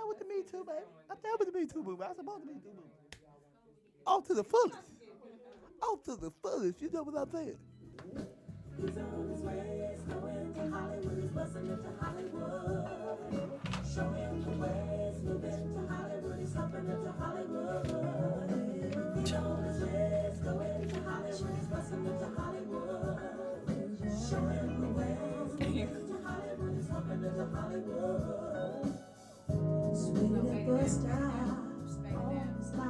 with the Me Too, baby. I'm down with the Me Too movement. I'm supposed to Me Too movement. Off to the fullest. Off to the fullest. You know what I'm saying? He's on his way, he's going to Hollywood, he's busting into Hollywood. Show him the ways, moving to Hollywood, he's hopping into Hollywood. He's on his way, he's going to Hollywood, he's busting into Hollywood. Show him the ways, moving to Hollywood, he's hopping into Hollywood. Sweet and bust out, all his life.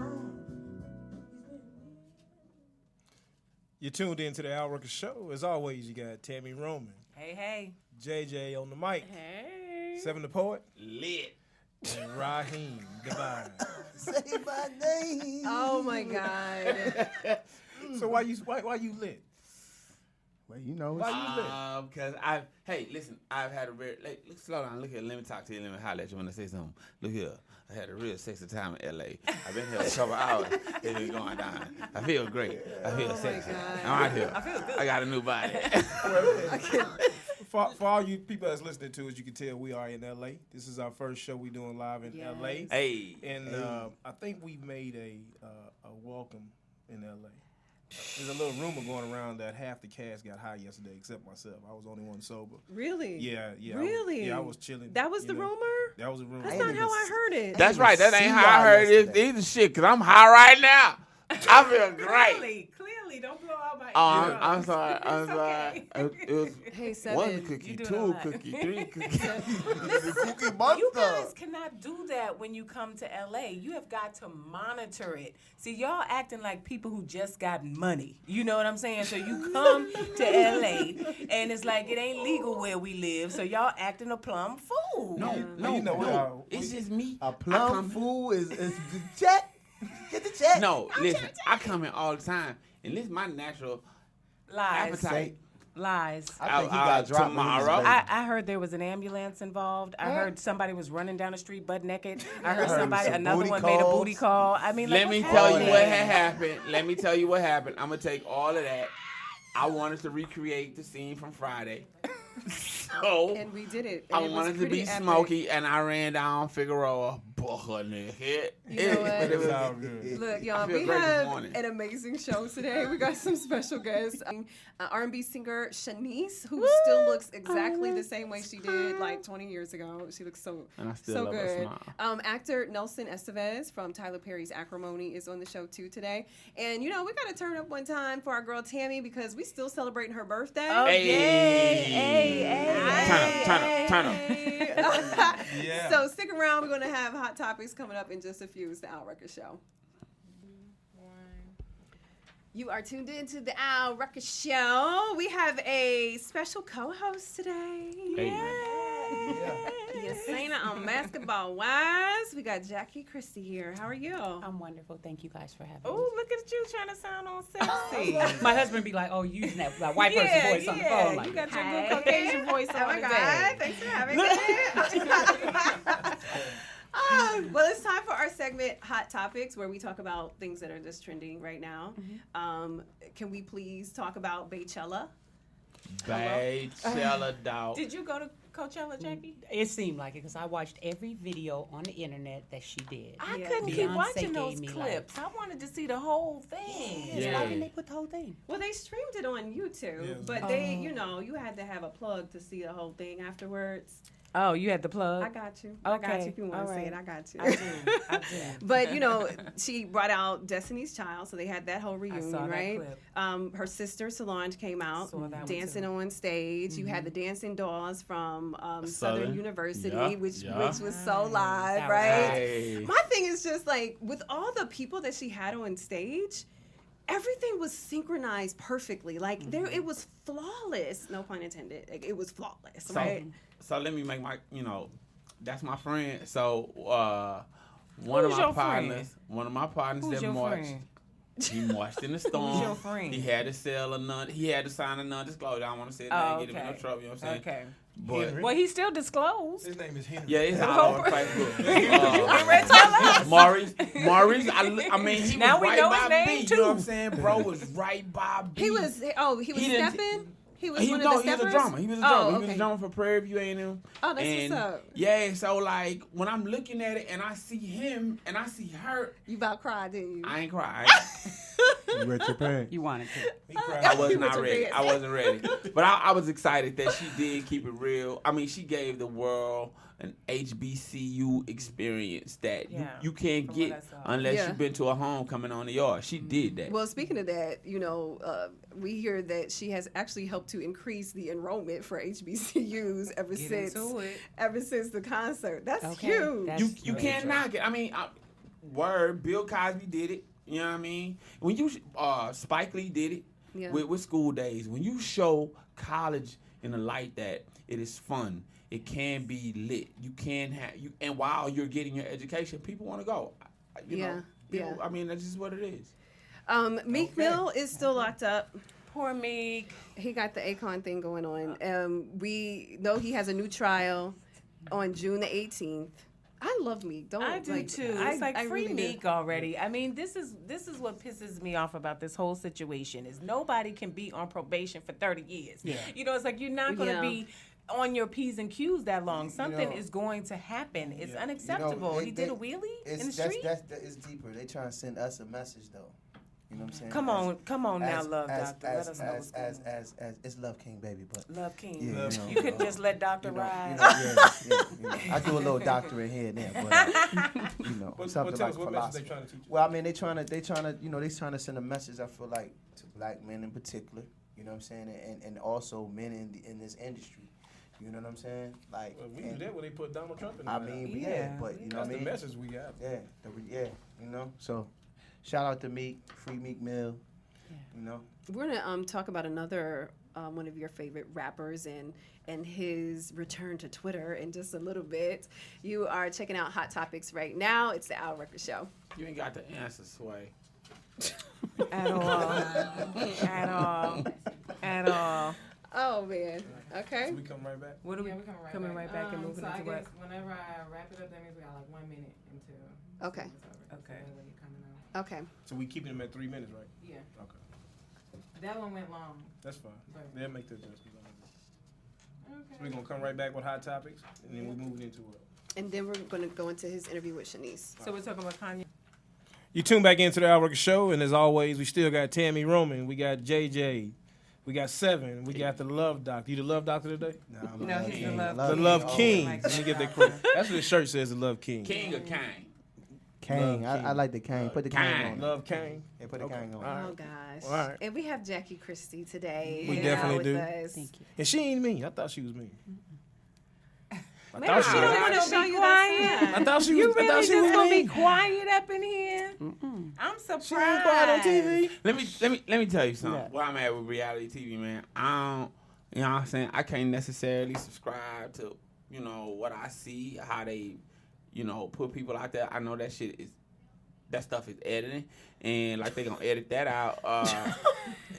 You're tuned into the Al Rucker Show. As always, you got Tammy Roman. Hey. JJ on the mic. Hey. Seven the Poet. Lit. And Raheem Divine. Say my name. Oh, my God. So why you lit? Well, you know, Why you lit? Because listen, I've had a very, slow down, look here, let me talk to you, let me holler at you when I say something. Look here, I had a real sexy time in L.A. I've been here a couple hours, it's been going down. I feel great, I feel sexy. I'm out here, I feel good. I got a new body. For all you people that's listening to us, you can tell we are in L.A. This is our first show we doing live in L.A. Hey. And I think we made a welcome in L.A. There's a little rumor going around that half the cast got high yesterday, except myself. I was the only one sober. Really? Yeah. Really? I was chilling. That was the rumor? That was a rumor. That's not how I heard it. That's right, that ain't how I heard it either, shit, because I'm high right now. I feel great. Clearly, don't blow out my ear. I'm sorry. It was Hey, Seven, one cookie, you doing two all right. cookie, three cookie. Cookie Monster. You guys cannot do that when you come to LA. You have got to monitor it. See, y'all acting like people who just got money. You know what I'm saying? So you come to LA and it's like it ain't legal where we live. So y'all acting a plum fool. No, it's just me. A plum fool is the check. Get the check. No, listen, I come in all the time, and this is my natural Lies. appetite. Lies. I think he got dropped tomorrow. I heard there was an ambulance involved. I heard somebody was running down the street butt naked. I heard another one made a booty call. I mean, Let me tell you what had happened. I'm going to take all of that. I wanted to recreate the scene from Friday. So, and we did it. I wanted to be smoky, and I ran down Figueroa, butt naked. You know what? It was all good. Look, y'all, we have an amazing show today. We got some special guests. R&B singer Shanice, who still looks exactly the same way she did like 20 years ago. She looks so love good. Actor Nelson Estevez from Tyler Perry's Acrimony is on the show too today. And you know, we got to turn up one time for our girl Tammy because we still celebrating her birthday. Oh, Hey. Turn up. Yeah. So stick around. We're going to have hot topics coming up in just a few. It's the Al Rucker Show. You are tuned in to the Al Rucker Show. We have a special co-host today. Yesenia on Basketball Wives. We got Jackie Christie here. How are you? I'm wonderful. Thank you guys for having me. Oh, look at you trying to sound all sexy. My husband be like, using that white person voice on the phone. Like, you got your good Caucasian voice on today. Thanks for having me. Well, it's time for our segment, Hot Topics, where we talk about things that are just trending right now. Mm-hmm. Can we please talk about Baychella? Baychella, dog. Did you go to Coachella, Jackie? It seemed like it because I watched every video on the internet that she did. I couldn't keep watching those clips. I wanted to see the whole thing. Yeah. Why didn't they put the whole thing? Well, they streamed it on YouTube, but they, you had to have a plug to see the whole thing afterwards. Oh, you had the plug? I got you. Okay. I got you. If you want to say it, I got you. I do. But, she brought out Destiny's Child, so they had that whole reunion, right? Her sister, Solange, came out dancing on stage. Mm-hmm. You had the Dancing Dolls from Southern University, which was so live, right? My thing is just like, with all the people that she had on stage, everything was synchronized perfectly. Like, it was flawless. No pun intended. Like, it was flawless, right? So let me make my, that's my friend. So one of my partners Who's that marched. Friend? He marched in the storm. Who's your friend? He had to sign a non-disclosure. I don't want to say his name, get him in no trouble. You know what I'm saying? Okay. But well, he still disclosed. His name is Henry. Yeah, it's all over Facebook. Maurice. I mean, he now was we right know by his name me. too. You know what I'm saying? Bro was right by me. He was stepping? He was one of the steppers? He was a drummer. He was a drummer for Prairie View A&M. Oh, that's what's up. Yeah, so like when I'm looking at it and I see him and I see her, you about cried, didn't you? I ain't cried. You read your pants. You wanted to. I was not ready. I wasn't ready. But I was excited that she did keep it real. I mean, she gave the world an HBCU experience that you can't get unless you've been to a homecoming on the yard. She did that. Well, speaking of that, we hear that she has actually helped to increase the enrollment for HBCUs ever since the concert. That's huge. You can't knock it. I mean, Bill Cosby did it. You know what I mean? When you Spike Lee did it with School Days. When you show college in a light that it is fun, it can be lit. You can and while you're getting your education, people want to go. You know, I mean, that's just what it is. Meek Mill is still locked up. Poor Meek. He got the Akon thing going on. We know he has a new trial on June the 18th. I love Meek. I do too. It's like free really Meek already. I mean, this is what pisses me off about this whole situation is nobody can be on probation for 30 years. Yeah. You know, it's like you're not going to be on your P's and Q's that long. Something is going to happen. It's unacceptable. He did a wheelie in the street. It's deeper. They trying to send us a message though. You know what I'm saying? Come on now, Love Doctor. Let us know what's going on. As it's Love King, baby, but Love King. Yeah, you could just let Doctor ride. I do a little doctorate here and there, but something like philosophy. They trying to teach you? Well, I mean, they trying to send a message. I feel like to black men in particular. You know what I'm saying, and also men in this industry. You know what I'm saying? Like we do that when they put Donald Trump in. I mean, but you know what I mean. That's the message we got. You know. So, shout out to Meek, free Meek Mill. Yeah. You know. We're gonna talk about another one of your favorite rappers and his return to Twitter in just a little bit. You are checking out Hot Topics right now. It's the Al Rucker Show. You ain't got the answer, Sway. At all. Oh man. Okay. So we come right back. What are we coming right back and moving into what? Whenever I wrap it up, that means we got like 1 minute until. Okay. Okay. Okay. So we keeping them at 3 minutes, right? Yeah. Okay. That one went long. That's fine. They'll make the adjustments. Okay. So we're gonna come right back with Hot Topics, and then we're moving into it. And then we're gonna go into his interview with Shanice. So we're talking about Kanye. You tune back into the Al Rucker Show, and as always, we still got Tammy Roman, we got JJ, we got Seven, we got the Love Doctor. You the Love Doctor today? No, he's the Love King. The Love King. Let me get that correct. That's what the shirt says, the Love King. King or Kang? Kang. I like the Kang. Put the Kang on. Love Kang. Yeah, put the Kang on. Oh gosh. All right. And we have Jackie Christie today. We definitely do. Thank you. And she ain't mean. I thought she was mean. I thought she was want to show you that. I thought she was. You really just gonna be quiet up in here? I'm surprised. She ain't quiet on TV. Let me tell you something. Where I'm at with reality TV, man. I don't. You know what I'm saying? I can't necessarily subscribe to what I see, how they put people out there. I know that stuff is editing, and like they gonna edit that out.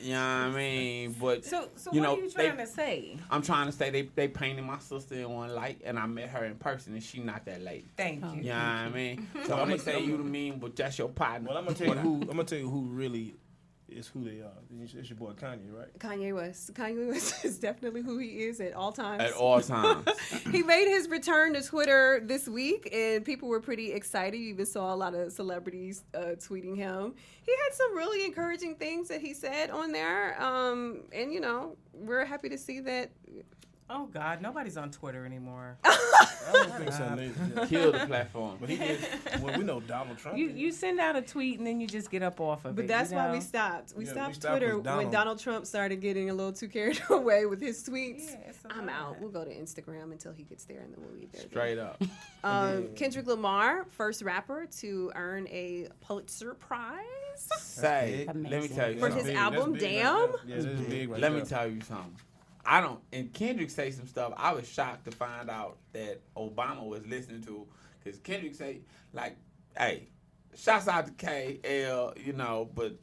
You know what I mean? But so what are you trying to say? I'm trying to say they painted my sister in one light, and I met her in person, and she not that light. Thank you. You know what I mean? So I'm gonna say you the mean, but that's your partner. Well, I'm gonna tell you who really is who they are. It's your boy Kanye, right? Kanye West is definitely who he is at all times. At all times. He made his return to Twitter this week, and people were pretty excited. You even saw a lot of celebrities tweeting him. He had some really encouraging things that he said on there, and we're happy to see that. Oh God, nobody's on Twitter anymore. I don't think so. Kill the platform. But he did. Well, we know Donald Trump. You send out a tweet and then you just get up off of it. But that's why we stopped. We stopped Twitter when Donald Trump started getting a little too carried away with his tweets. Yeah, I'm out. We'll go to Instagram until he gets there, and then we'll leave there. Straight up. Kendrick Lamar, first rapper to earn a Pulitzer Prize. Let me tell you for his album Damn. Yeah, that's big right Let me tell you something. And Kendrick say some stuff. I was shocked to find out that Obama was listening to, because Kendrick say, like, hey, shouts out to KL, but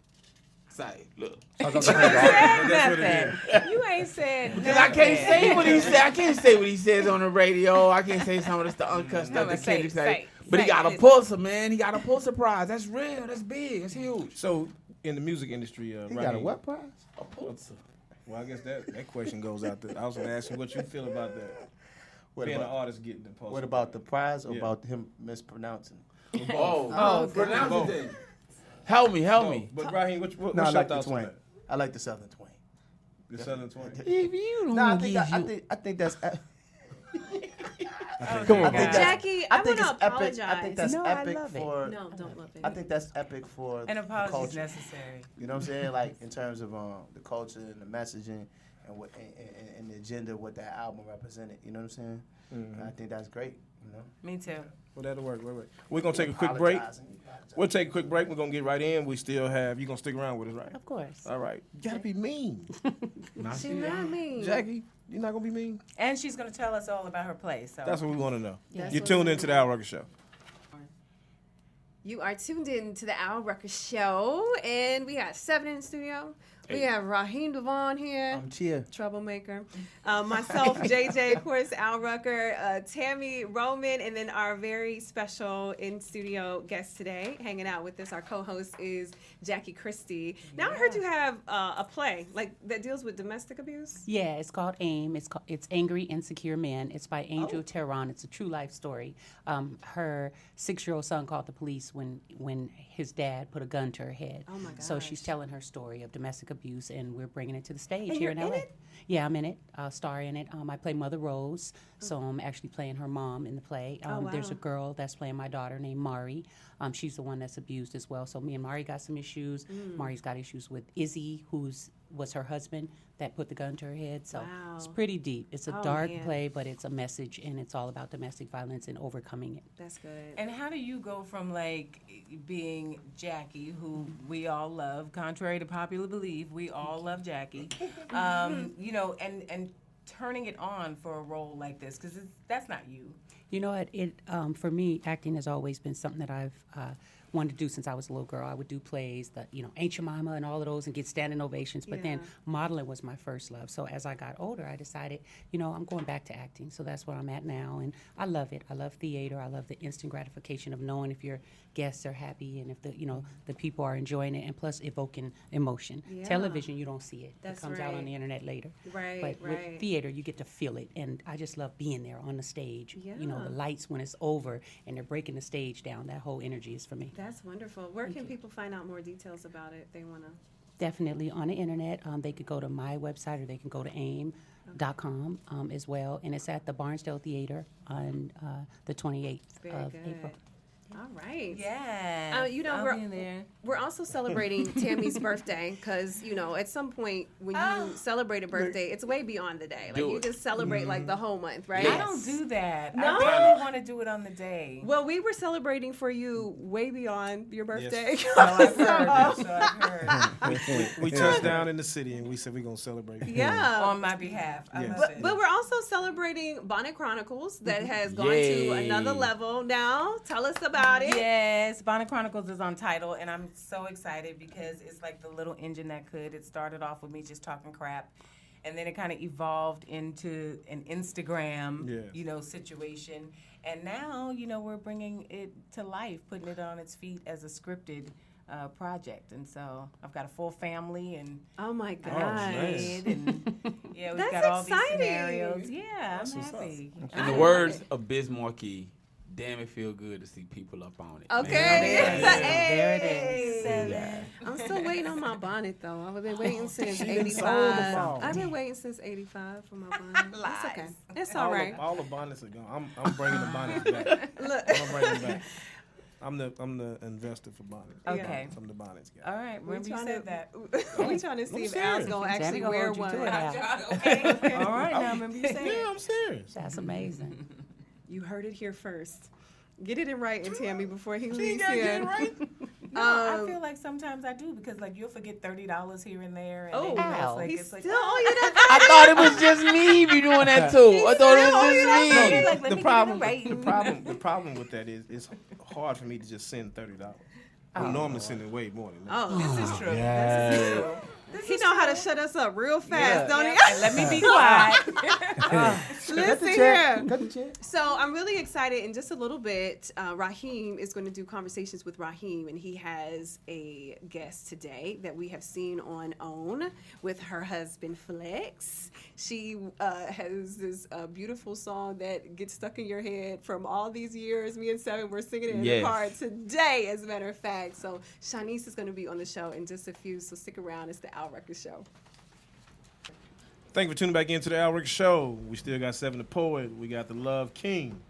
say, look. You said nothing. You ain't said nothing. Because I can't say what he said. I can't say what he says on the radio. I can't say some of the uncut stuff that Kendrick say. But he got a Pulitzer, man. He got a Pulitzer Prize. That's real. That's big. That's huge. So, in the music industry, he got a what prize? A Pulitzer. Well, I guess that question goes out there. I was going to ask you what you feel about that. Being an artist getting the post. What about the prize or about him mispronouncing? Pronounce it. Help me. But Raheem, what's I your like the thoughts on twang. that? I like the Southern twang. The Southern twang. If you don't I think that's. Come on, Jackie, I want to epic. apologize. I think that's epic for. No, don't love it. I think that's epic for An the apology is culture. necessary. You know what I'm saying? Like in terms of the culture and the messaging and what and the agenda, what that album represented. You know what I'm saying? Mm-hmm. I think that's great. You know. Me too. Well, that'll work. Wait. We're gonna take a quick break. We'll take a quick break. We're gonna get right in. We still have. You gonna stick around with us, right? Of course. All right. You gotta be mean. She's not mean. Jackie, you're not gonna be mean. And she's gonna tell us all about her place. So. That's what we want to know. Yes. You're tuned into the Al Rucker Show. You are tuned in to the Al Rucker Show, and we got 7 in the studio. We have Raheem Devon here. I'm Chia. Troublemaker. Myself, JJ, of course, Al Rucker, Tammy Roman, and then our very special in-studio guest today, hanging out with us. Our co-host is Jackie Christie. Now I heard you have a play that deals with domestic abuse. Yeah, it's called AIM. It's Angry, Insecure Men. It's by Angel Tehran. It's a true life story. Her 6-year-old son called the police when his dad put a gun to her head. Oh my gosh. So she's telling her story of domestic abuse, and we're bringing it to the stage And here you're in LA. in it? Yeah, I'm in it. Star in it. I play Mother Rose, so I'm actually playing her mom in the play. Wow. There's a girl that's playing my daughter named Mari. She's the one that's abused as well. So me and Mari got some issues. Mari's got issues with Izzy, was her husband that put the gun to her head. So it's pretty deep. It's a dark play, but it's a message, and it's all about domestic violence and overcoming it. That's good. And how do you go from being Jackie, who we all love, contrary to popular belief, we all love Jackie, and turning it on for a role like this, because that's not you. You know what? For me, acting has always been something that I've wanted to do since I was a little girl. I would do plays, Ain't Your Mama and all of those, and get standing ovations. But then modeling was my first love. So as I got older, I decided, I'm going back to acting. So that's where I'm at now, and I love it. I love theater. I love the instant gratification of knowing if your guests are happy and if the people are enjoying it, and plus evoking emotion. Yeah. Television, you don't see it. That's it comes out on the internet later. Right. But with theater, you get to feel it, and I just love being there on the stage. Yeah. The lights when it's over and they're breaking the stage down. That whole energy is for me. That's wonderful. Where can people find out more details about it if they want to? Definitely on the internet. They could go to my website, or they can go to aim.com as well. And it's at the Barnsdale Theater on the 28th of April. All right. Yeah. We're also celebrating Tammy's birthday because, at some point when you celebrate a birthday, it's way beyond the day. You just celebrate the whole month, right? Yes. I don't do that. No? I really want to do it on the day. Well, we were celebrating for you way beyond your birthday. Yes. I've heard. We touched down in the city, and we said we're going to celebrate. Yeah. On my behalf. Yes. But we're also celebrating Bonnet Chronicles that has gone to another level now. Tell us about it. Yes, Bonnet Chronicles is on Tidal, and I'm so excited because it's like the little engine that could. It started off with me just talking crap, and then it kind of evolved into an Instagram, situation. And now, we're bringing it to life, putting it on its feet as a scripted project. And so I've got a full family, and oh my gosh, and we've That's got all exciting. these scenarios. Yeah, I'm happy. In the words of Biz Marquis, damn, it feel good to see people up on it. Okay. There it is. Yeah. I'm still waiting on my bonnet, though. I've been waiting since 85. I've been waiting since 85 for my bonnet. It's okay. It's all right. All the bonnets are gone. I'm bringing the bonnets back. Look. I'm bringing them back. I'm the investor for bonnets. Okay. I'm the bonnets guy. All right. Remember you said that. We're trying to see if Al's going to actually wear one. Okay. All right. Now, remember you said Yeah, I'm serious. That's amazing. You heard it here first. Get it in writing, Tammy, before he She leaves got to get here. it right. No, I feel like sometimes I do because you'll forget $30 here and there. And then, he's it's still owe you that. I thought it was just me be doing that too. I thought it was just me. The problem with that is it's hard for me to just send $30. I'm normally sending way more than that. Oh, This is true. Yeah. This is true. He know how to shut us up real fast, don't he? And let me be quiet. Listen here. So I'm really excited. In just a little bit, Raheem is going to do conversations with Raheem, and he has a guest today that we have seen on OWN with her husband Flex. She has this beautiful song that gets stuck in your head from all these years. Me and Seven were singing it in the car today, as a matter of fact. So Shanice is going to be on the show in just a few, so stick around. It's the Rucker Show. Thank you for tuning back into the Rucker Show. We still got Seven the Poet. We got the Love King.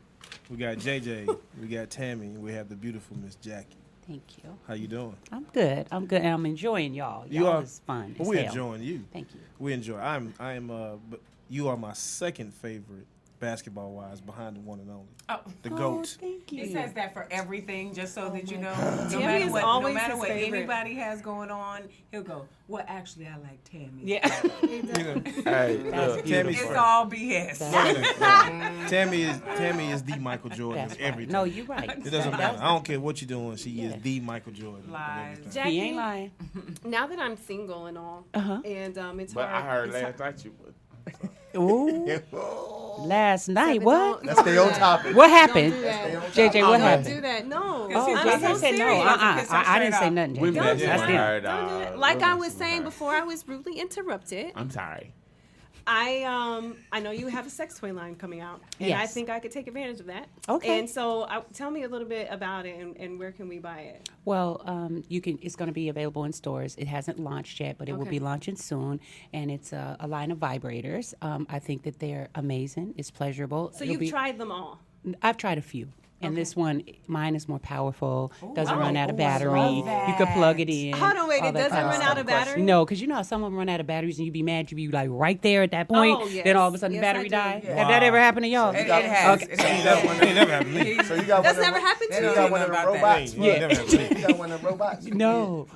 We got JJ. We got Tammy. And we have the beautiful Miss Jackie. Thank you. How you doing? I'm good. And I'm enjoying y'all. Y'all is fun. Well, we're enjoying you. Thank you. We enjoy. But you are my second favorite basketball-wise behind the one and only. The GOAT. Thank you. He says that for everything, just so that you know. Tammy is always no matter what favorite. anybody has going on, he'll go, well, actually, I like Tammy. Yeah. Tammy's It's all BS. Tammy is the Michael Jordan of everything. No, you're right. It doesn't matter. I don't care what you're doing. She is the Michael Jordan. Lies. Of everything. Jackie, He ain't lying. now that I'm single and all, and it's But hard. I heard last night you would. Ooh. Last night, what? Let's stay on topic. What happened? Don't do that. JJ, what Don't happened? do that. No. Oh, He's JJ so said no. serious. I didn't say nothing. We JJ. met That's you them. heard, Don't do that. Like I was saying before, I was rudely interrupted. I'm sorry. I know you have a sex toy line coming out, and I Yes. think I could take advantage of that. Okay. And so, tell me a little bit about it, and where can we buy it? Well, you can. It's going to be available in stores. It hasn't launched yet, but it will Okay. be launching soon. And it's a line of vibrators. I think that they're amazing. It's pleasurable. So you've tried them all. I've tried a few. And this one, mine is more powerful. Doesn't Oh, run out of I battery. love You could plug it in. Hold on, wait. all It that doesn't kind run stuff. out of battery? No, because you know how some of them run out of batteries and you be mad. You be like right there at that point. Oh, yes. Then all of a sudden Yes, the battery I do. die. Yeah. Have that ever happened to y'all? It has. Okay. It Ain't has. never happened to me. So you got That's one never of happened to you you. got one of About the that. robots. Never happened to me. You got one of the robots. No.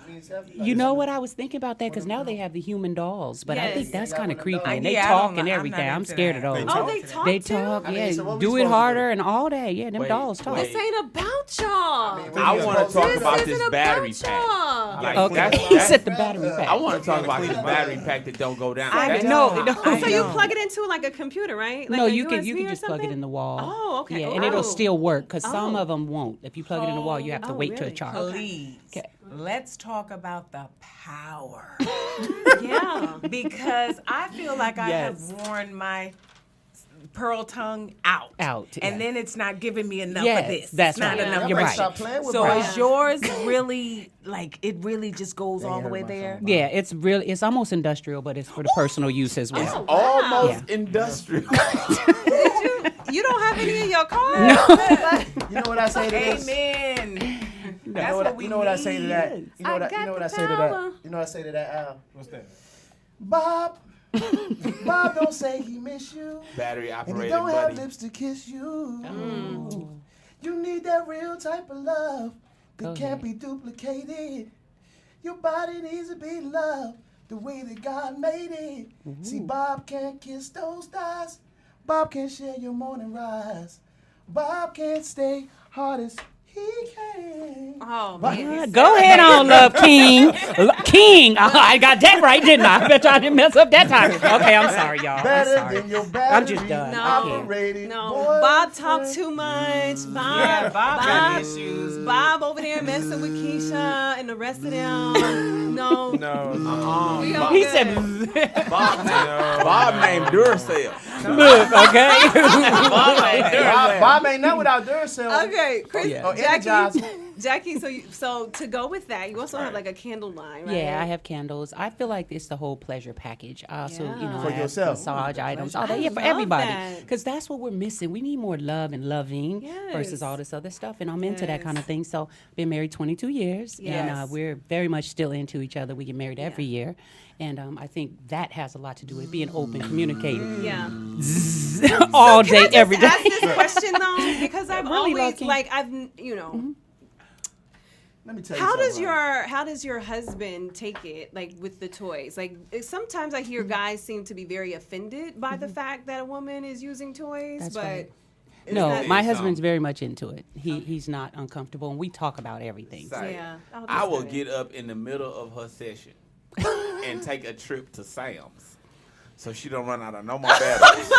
You know what? I was thinking about that because now they have the human dolls, but I think Yes. that's Yeah, kind of one of creepy. those. And they Yeah, I talk don't and know. I'm everything. not I'm into scared of that. those. They Oh, they talk They too? talk, I mean, yeah. so what we Do it supposed to harder do? and all that. Yeah, them Wait, dolls talk. wait. This ain't about y'all. I want to talk This about isn't this about battery pack. y'all. Like, Okay, that's- he said the battery pack. I want to talk about this battery pack that don't go down. I That's- know. So you plug it into like a computer, right? Like No, a you can USB or just plug it something? in the wall. Oh, okay. Yeah, Oh. and it'll still work because some Oh. of them won't. If you plug it in the wall, you have to Oh, wait till really? it charge. Please, Okay. let's talk about the power. Yeah. Because I feel like I Yes. have worn my pearl tongue out. And yeah. then it's not giving me enough Yes, of this. that's It's not right. enough. You're Y'all right. Stop playing with So Brian. is yours really like it really just goes all the way there? Yeah, it's almost industrial, but it's for the personal use as well. Almost Yeah. industrial. You don't have any in your car? You know what I say to this? Amen. That's what we You know what I say to that? need. You know what I you know what I got say the to power. that? You know what I say to that, Al? What's that? Bob. Bob don't say he miss you. Battery And he operated don't have buddy. lips to kiss you. You need that real type of love that Go can't ahead. be duplicated. Your body needs to be loved the way that God made it. See, Bob can't kiss those thighs. Bob can't share your morning rise. Bob can't stay hard as he can. Oh, But- man. Go ahead on, Love King. King. I got that right, didn't I? I bet y'all didn't mess up that time. Okay, I'm sorry, y'all. I'm Better sorry. than your battery. I'm just done. No. I can't. Operated No, boyfriend. Bob talked too much. Bob, Yeah, Bob got issues. Bob over there messing with Keisha and the rest of them. No. No. We all He good. said, Bob named Duracell. look, okay? Bob ain't nothing without Duracell. Okay, Chris, Yeah. Oh, Jackie, so to go with that, you also have like a candle line, right? Yeah, I have candles. I feel like it's the whole pleasure package. I also, Yeah. For I have yourself. massage items. I All that. Yeah, for love everybody. that. Because that's what we're missing. We need more love and loving Yes. versus all this other stuff. And I'm into that Yes. kind of thing. So, been married 22 years. And Yes. we're very much still into each other. We get married every year. And I think that has a lot to do with being open, communicating Yeah. all Can I day, just every day. ask this question though, because I've Really, always Lucky. like you know. Let me tell you How something. does your husband take it, like with the toys? Like sometimes I hear guys seem to be very offended by the fact that a woman is using toys, That's but right. is No, that- my husband's very much into it. He's not uncomfortable, and we talk about everything. Sorry. Yeah. Oh, I that's will good. get up in the middle of her session and take a trip to Sam's, so she don't run out of no more batteries.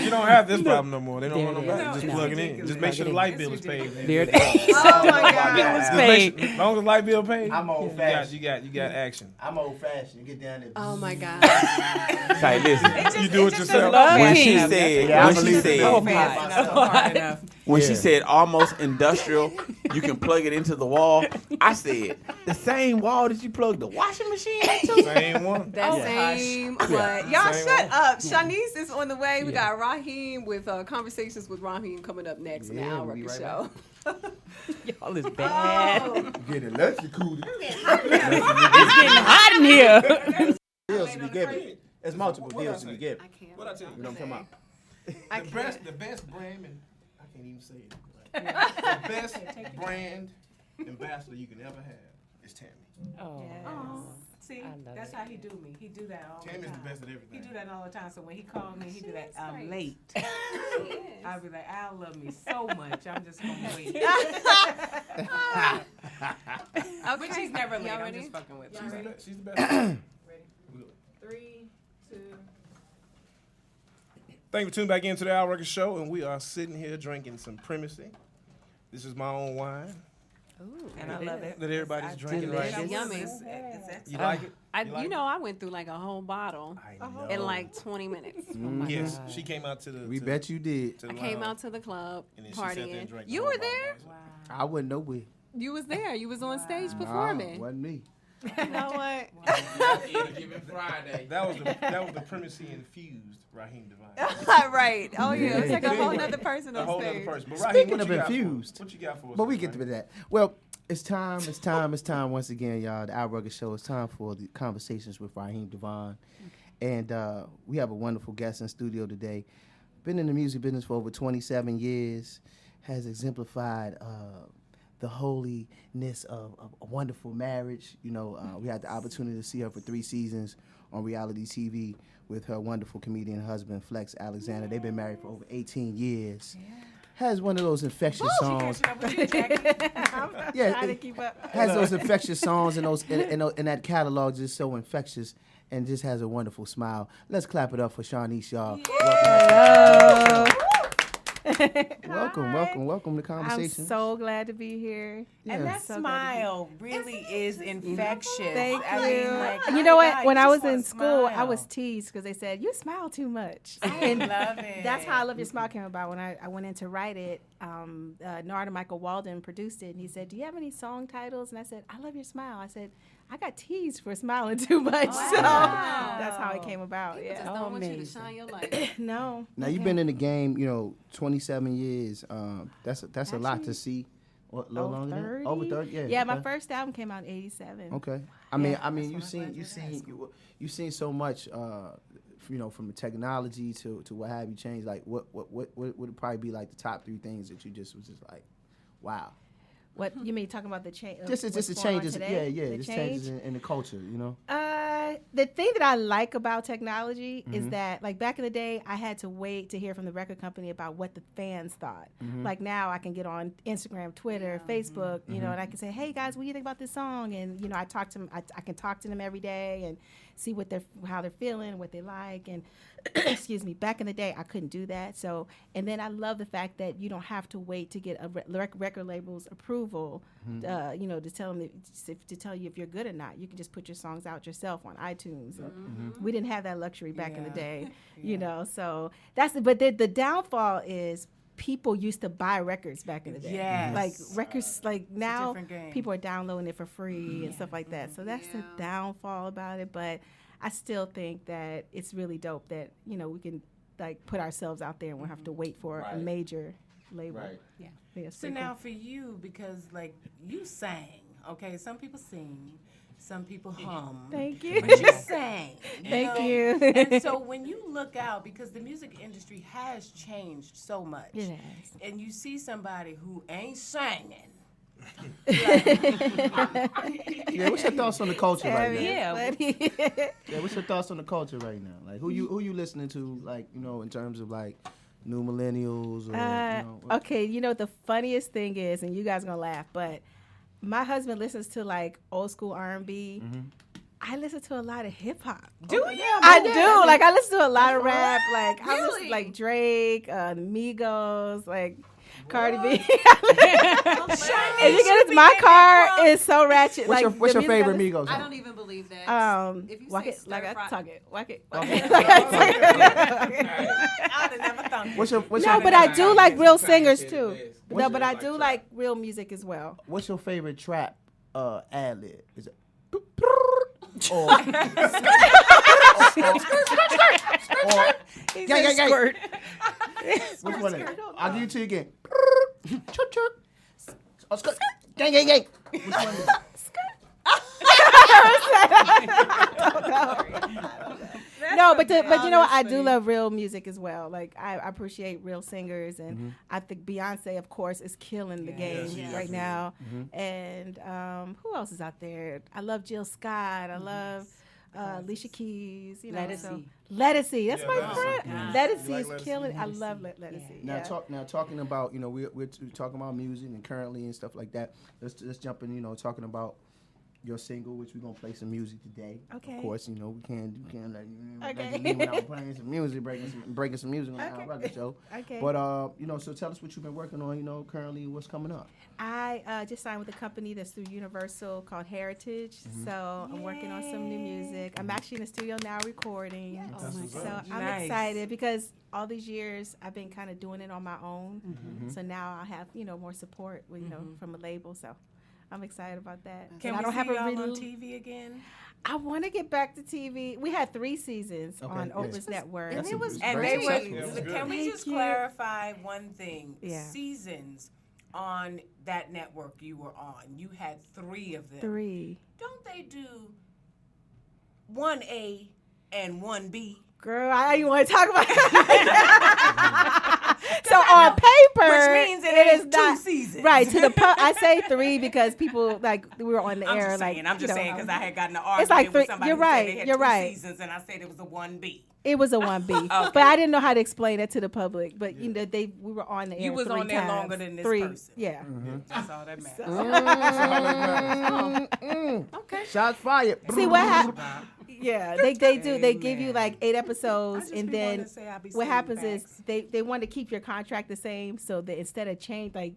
You don't have this problem no more. They don't want no batteries. Just plug it in. Just make sure the light bill is paid. There it is. Oh my God. As long as the light bill paid, I'm old fashioned. You got action. I'm old fashioned. Get down there. Oh my God. Say, listen. You do it yourself. When she said almost industrial, you can plug it into the wall. I said the same wall that you plug the washing machine into. Same one. That same one. Y'all shut up. Shanice is on the way. We got Raheem with Conversations with Raheem coming up next in the Al Rucker Show. Y'all is bad. Get it. Let's be cool. It's getting hot in here. Deals to be given. There's multiple deals to be given. I can't. What I tell you? You know what I'm talking about? The best brand, and I can't even say it. The best brand ambassador you can ever have is Tammy. Oh. See, that's how he do me. He do that all the time. Tammy's the best at everything. He do that all the time. So when he called me, he be like, I'm late. I'll be like, Al love me so much. I'm just going to wait. But she's never late. I'm just fucking with her. She's the best. Ready? 3, 2. Thank you for tuning back into the Al Rucker Show, and we are sitting here drinking some Primacy. This is my own wine. Ooh, and I love it. That everybody's drinking right It's now. yummy. You like it? I went through like a whole bottle in like 20 minutes. Yes, she came out to the. We bet you did. I came out to the club and then she sat there and partying. drank the You whole were bottle. there? Wow. I wasn't nowhere. You was there. You was on stage Nah, performing. wasn't me. You know what? Friday. That was the Primacy infused Raheem Devine. Right. Oh yeah. It's like a whole other person A on whole stage. other person. But Raheem, Speaking what of you got for us? infused. What you got for us? But we get to that. Well, it's time once again, y'all. The Al Rucker Show. It's time for the Conversations with Raheem Devine. And we have a wonderful guest in studio today. Been in the music business for over 27 years. Has exemplified the holiness of a wonderful marriage. You know, we had the opportunity to see her for 3 seasons on reality TV with her wonderful comedian husband, Flex Alexander. They've been married for over 18 years. Has one of those infectious songs. Trying to keep up. Has those infectious songs and those in that catalog just so infectious and just has a wonderful smile. Let's clap it up for Shanice, y'all. Hello. Welcome to Conversation. I'm so glad to be here. Yeah. And that smile really is infectious. Thank you. I mean, like, And you know what? God, When you I was just wanna in school, I smile. was teased because they said, you smile too much. I love it. That's how I Love Your Smile came about. When I went in to write it, Narada Michael Walden produced it, and he said, do you have any song titles? And I said, I Love Your Smile. I said, I got teased for smiling too much. Wow. So that's how it came about. People just don't want you to shine your light. No. Now you've been in the game, 27 years. That's a lot to see. What, Over longer than that? 30? Over 30, yeah. Yeah, okay. my first album came out in '87. Okay. I mean, you've seen so much, from the technology to what have you changed. Like, what would probably be like the top 3 things that you just was just like, wow. What you mean talking about the change? Just the changes, just changes in the culture, The thing that I like about technology is that, like, back in the day, I had to wait to hear from the record company about what the fans thought. Like, now I can get on Instagram, Twitter, Facebook, and I can say, hey, guys, what do you think about this song? And, I talk to them, I can talk to them every day and see how they're feeling, what they like. And, excuse me, back in the day, I couldn't do that. So, and then I love the fact that you don't have to wait to get a record label's approval, to tell them to tell you if you're good or not. You can just put your songs out yourself on iTunes. We didn't have that luxury back in the day, So but the downfall is people used to buy records back in the day. Yes. Like records, like now game. people are downloading it for free and stuff like that. So that's the downfall about it. But I still think that it's really dope that, we can like put ourselves out there and we'll have to wait for a major label. Right. Yeah. So now for you, because like you sang, okay, some people sing, some people hum. Thank you. But you sang. Thank you. And so when you look out, because the music industry has changed so much. It has. And you see somebody who ain't singing. Yeah, what's your thoughts on the culture right now? Yeah. What's your thoughts on the culture right now? Like, who you listening to? Like, in terms of like new millennials or okay, the funniest thing is, and you guys are gonna laugh, but my husband listens to like old school R&B, I listen to a lot of hip hop. Do you? I do. Like I listen to a lot of rap. Like I listen to like Drake, Migos, like Cardi B. If you get into my car, it's so ratchet. What's your favorite Migos song? I don't even believe that. If you walk say it like I talk it. Walk it. I'd have never thought. No, but I do like real singers too. No, but I do like real music as well. What's your favorite trap ad lib? Is it? Squirt. Which one is it? I'll give it to you again. Gang, gang, gang. Which one is it? No, but you know what? I do love real music as well. Like I appreciate real singers, and I think Beyonce, of course, is killing the game right now. And who else is out there? I love Jill Scott. I love Alicia Keys. You know, Lettucey. That's my friend. Lettucey is killing. I love Lettucey. Now talking about, you know, we're talking about music and currently and stuff like that. Let's jump in, you know, talking about your single, which we're gonna play some music today. Okay. Of course, you know we can't let you leave without playing some music, breaking some music on our Rucker show. Okay. But you know, so tell us what you've been working on. You know, currently what's coming up. I just signed with a company that's through Universal called Heritage. So I'm working on some new music. I'm actually in the studio now recording. So I'm excited because all these years I've been kind of doing it on my own. So now I'll have, you know, more support with, you know, from a label. So I'm excited about that. Can we see y'all on TV again? I want to get back to TV. We had 3 seasons on Oprah's network. And it was great. Can we just clarify one thing? Yeah. Seasons on that network you were on, you had 3 of them. 3. Don't they do 1A and 1B? Girl, I don't even want to talk about it. So on paper, which means it is not 2 seasons, right? To the I say 3 because people like we were on the air. I'm just saying because I had gotten an argument with somebody who said they had 2 seasons, and I said it was a 1B. It was a 1B, okay. But I didn't know how to explain it to the public. But you know, we were on the air. You was 3 on there times. Longer than this 3, person. Yeah, that's all that matters. Okay, shots fired. See what happened? Yeah, they do. They give you like 8 episodes, and then what happens is they want to keep your contract the same, so that instead of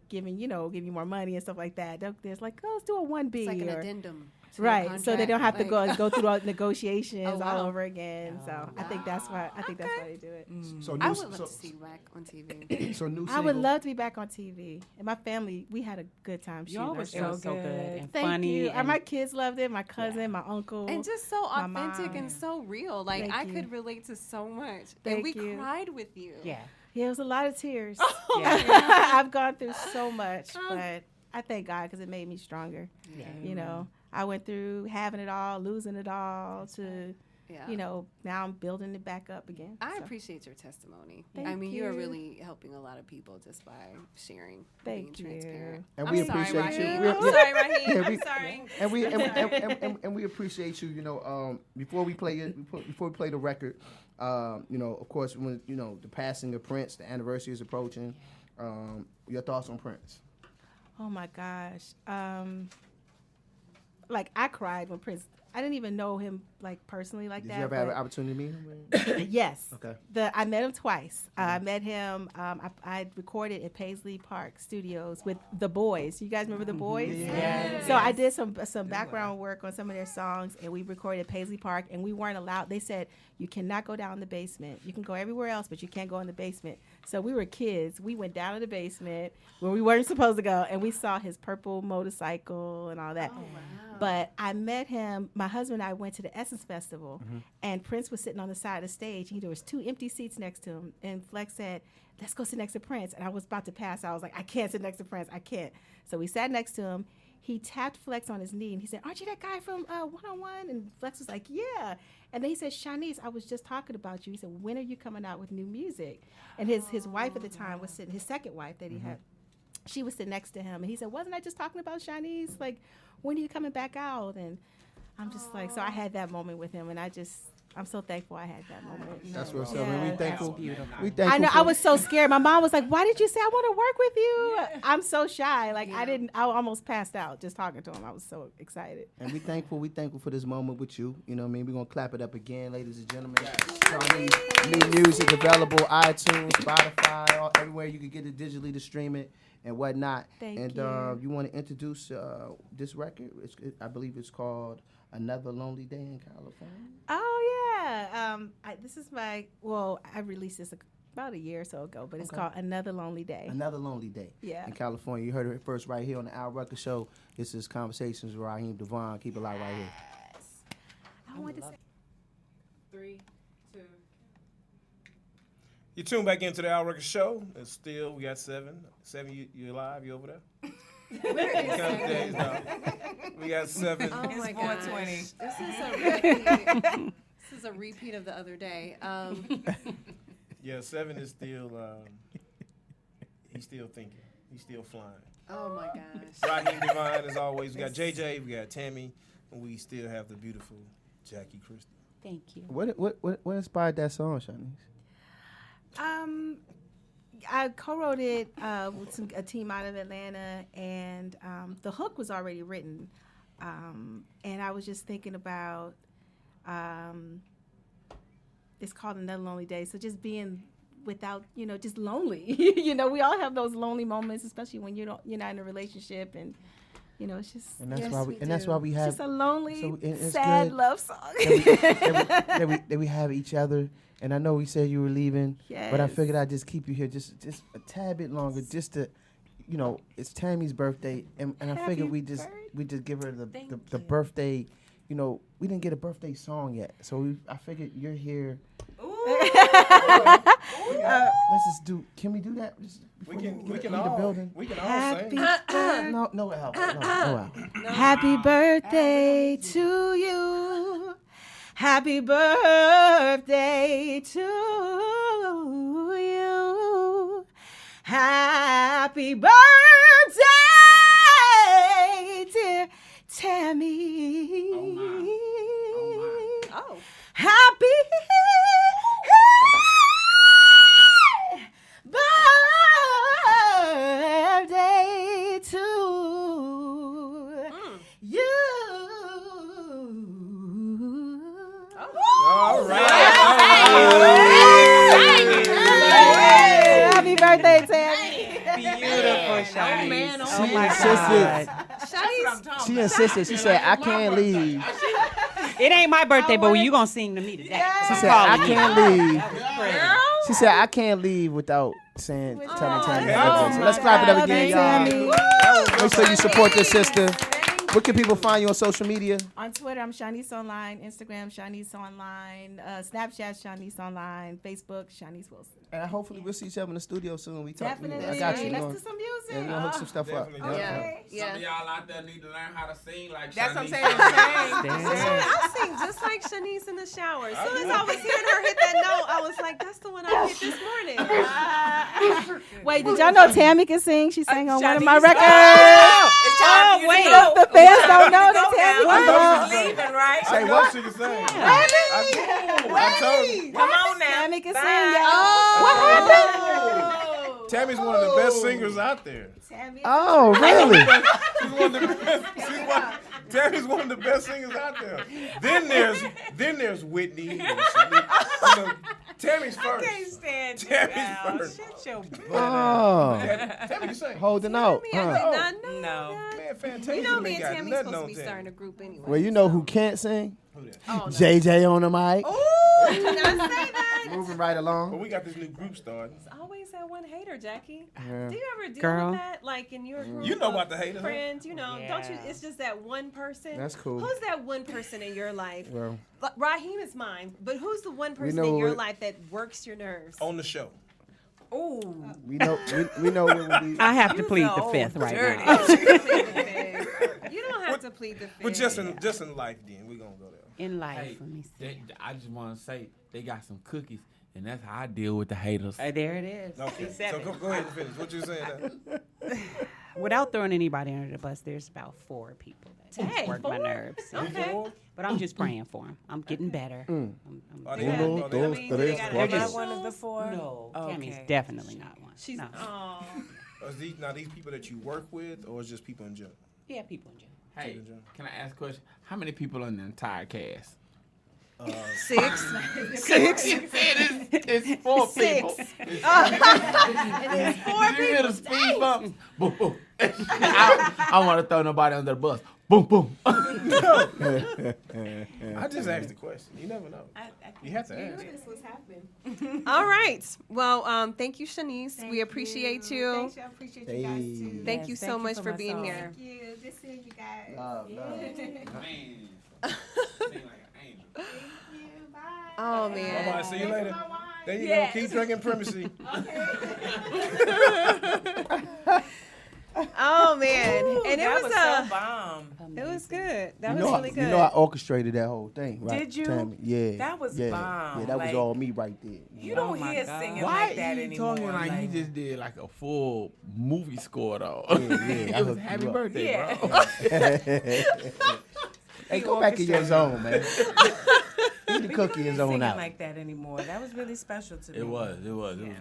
giving you more money and stuff like that, there's like, let's do a 1B. It's like an addendum. Right, so they don't have to go through all the negotiations all over again. So I think that's why they do it. So I would love to see you back on TV. So new. I would love to be back on TV. And my family, we had a good time shooting. Y'all were so good and Thank funny. You. And my kids loved it. My cousin, my uncle, and just so authentic and so real. Like I could relate to so much. And we cried with you. Yeah, it was a lot of tears. I've gone through so much, but I thank God because it made me stronger. Yeah. You know. I went through having it all, losing it all, to, you know, now I'm building it back up again. I appreciate your testimony. I mean, you are really helping a lot of people just by sharing, being transparent. And we appreciate you. I'm sorry, Raheem. I'm sorry. And we appreciate you. You know, before we play the record, you know, of course, when you know the passing of Prince, the anniversary is approaching. Your thoughts on Prince? Oh my gosh. Like I cried when Prince. I didn't even know him like personally like that. Did you ever have an opportunity to meet him? Yes. Okay. I met him twice. I met him. I recorded at Paisley Park Studios with The Boys. You guys remember The Boys? Yeah. So I did some background work on some of their songs, and we recorded at Paisley Park. And we weren't allowed. They said you cannot go down the basement. You can go everywhere else, but you can't go in the basement. So we were kids. We went down to the basement where we weren't supposed to go, and we saw his purple motorcycle and all that. Oh, wow. But I met him. My husband and I went to the Essence Festival, and Prince was sitting on the side of the stage. There was 2 empty seats next to him, and Flex said, let's go sit next to Prince. And I was about to pass. I was like, I can't sit next to Prince. I can't. So we sat next to him. He tapped Flex on his knee, and he said, aren't you that guy from 101? And Flex was like, yeah. And then he said, Shanice, I was just talking about you. He said, when are you coming out with new music? And his wife at the time was sitting, his second wife that he had, she was sitting next to him. And he said, wasn't I just talking about Shanice? Like, when are you coming back out? And I'm just like, so I had that moment with him, and I just I'm so thankful I had that moment. That's what's up. And we thankful. Beautiful. We thankful. I know. I was so scared. My mom was like, "Why did you say I want to work with you?" Yeah. I'm so shy. Like I almost passed out just talking to him. I was so excited. And we thankful. We thankful for this moment with you. You know what I mean? We're gonna clap it up again, ladies and gentlemen. New music available, iTunes, Spotify, everywhere you can get it digitally to stream it and whatnot. Thank you. And you want to introduce this record? I believe it's called Another Lonely Day in California. Oh yeah. This is I released this about a year or so ago, but it's called Another Lonely Day. Another Lonely Day. Yeah. In California. You heard it first right here on the Rucker Show. This is Conversations with Raheem Devon. Keep it live right here. I want to say 3, 2. You tune back into the Rucker Show. And still, we got 7. 7, you alive? You over there? We got 7. Oh It's my 420. This is a repeat of the other day. Yeah, 7 is still. He's still thinking. He's still flying. Oh my gosh. Raheem Devon, as always. We got JJ. We got Tammy, and we still have the beautiful Jackie Christie. Thank you. What inspired that song, Shanice? I co-wrote it with a team out of Atlanta, and the hook was already written, and I was just thinking about it's called Another Lonely Day, so just being without, just lonely. We all have those lonely moments, especially when you're not in a relationship, and it's just that's why we have just a lonely, it's sad good love song. that we have each other. And I know we said you were leaving, but I figured I'd just keep you here just a tad bit longer, just to, it's Tammy's birthday, and I figured we just give her the birthday. We didn't get a birthday song yet, so I figured you're here. Let's just do. Can we do that? We can all. The building. We can all sing. No help. No. Happy birthday to you. Happy birthday to you. Happy birthday, dear Tammy. Oh my. Oh. Happy birthday to you. All right. Happy birthday, Tammy. Beautiful, Shanice. Oh my God. She insisted. She said, "I can't leave." It ain't my birthday, but you gonna sing to me today. She said, "I can't leave." She said, "I can't leave without telling Tammy." So let's clap it up again, y'all. Make sure you support this sister. Where can people find you on social media? On Twitter, I'm Shanice Online. Instagram, Shanice Online. Snapchat, Shanice Online. Facebook, Shanice Wilson. And hopefully we'll see each other in the studio soon. We talk. Definitely. I got you. Let's do some music. Yeah, we're gonna hook some stuff up. Okay. Some of y'all out there need to learn how to sing like That's Shanice. what I'm saying. I sing just like Shanice in the shower. As soon as I was hearing her hit that note, I was like, that's the one I hit this morning. Wait, did y'all know Tammy can sing? She sang on one of my Shanice. records. It's time for you wait. to go. The fans don't know that Tammy I can thought sing. she was Leaving, right? Say what she can sing. I told you. Come on now. Tammy can Bye. sing, y'all. What happened? Tammy's one of the best singers out there. Tammy. Oh, really? She's one of the best. Tammy's one of the best singers out there. Then there's Whitney. And Tammy's first. I can't stand you, Tammy's Al. first. Shut your butt. Oh, Tammy can sing. holding out. I did not know No. that. Man, fantastic. You know me and got Tammy's nothing supposed to on be Tammy. starting a group anyway. Well, you know who can't sing? Who that? Oh, no. JJ on the mic. Ooh, did not say that. Moving right Well, along. we got this new group started. It's always that one hater, Jackie. Yeah. Do you ever deal Girl. with that? Like in your group You know of about the haters, huh? friends, don't you? Yeah. It's just that one person. That's cool. Who's that one person in your life? Well, Raheem is mine, but who's the one person know in your what- life that works your nerves? On the show. Ooh. we know when we. I have to You plead so the fifth right dirty. now. You don't have to plead the fifth. But just in life, then we're gonna go there. In life, Hey, let me see. I just want to say they got some cookies And that's how I deal with the haters. There it is. Okay. So go ahead and finish. What you saying now? Without throwing anybody under the bus, there's about 4 people that work my nerves. Okay. But I'm just praying for them. I'm getting better. Are they They're just one of the 4? No, Tammy's definitely not one. She's no. these people that you work with, or is just people in general? Yeah, people in general. Hey, can I ask a question? How many people on the entire cast? 6. 6. It's 4 people. It's 4 Did you hear the people. speed bumps? Boom, boom. I don't want to throw nobody under the bus. Boom, boom. I just asked the question. You never know. You have to ask. This was happening. All right. Well, thank you, Shanice. We appreciate you. Thanks, y'all. Appreciate you guys too. Thank you so much for being here. Thank you. Just seeing you guys. Love. Man. Seem like an angel. Thank you. Bye. Oh man. Bye-bye. See you later. There you go. Keep drinking primacy. Oh man. And it That was so bomb. it was good. That was really good. You know I orchestrated that whole thing, right? Did you? Tammy? Yeah. That was bomb. bomb. Yeah, that was Like, all me right there. You don't hear singing Why like that he anymore. talking like he just did like a full movie score though? Yeah, It was happy birthday, bro. Hey, go back in your zone, man. Eat the cookie and zone out. Like that anymore. That was really special to me. It was